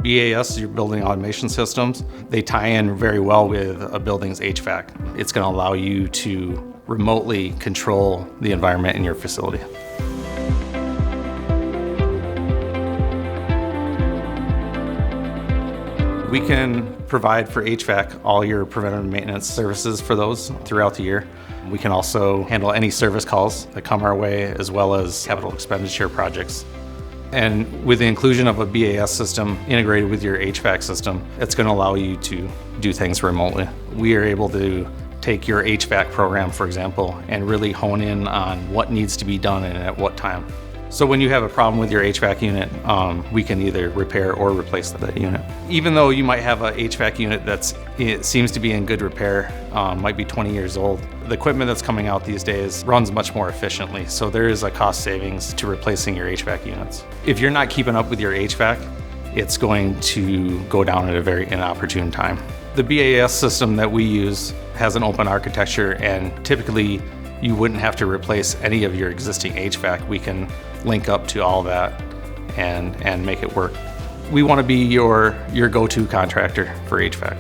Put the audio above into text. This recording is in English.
BAS, your building automation systems, they tie in very well with a building's HVAC. It's going to allow you to remotely control the environment in your facility. We can provide for HVAC all your preventative maintenance services for those throughout the year. We can also handle any service calls that come our way, as well as capital expenditure projects. And with the inclusion of a BAS system integrated with your HVAC system, it's going to allow you to do things remotely. We are able to take your HVAC program, for example, and really hone in on what needs to be done and at what time. So when you have a problem with your HVAC unit, we can either repair or replace that unit. Even though you might have a HVAC unit it seems to be in good repair, might be 20 years old, the equipment that's coming out these days runs much more efficiently. So there is a cost savings to replacing your HVAC units. If you're not keeping up with your HVAC, it's going to go down at a very inopportune time. The BAS system that we use has an open architecture, and typically you wouldn't have to replace any of your existing HVAC. We can link up to all that and make it work. We want to be your go-to contractor for HVAC.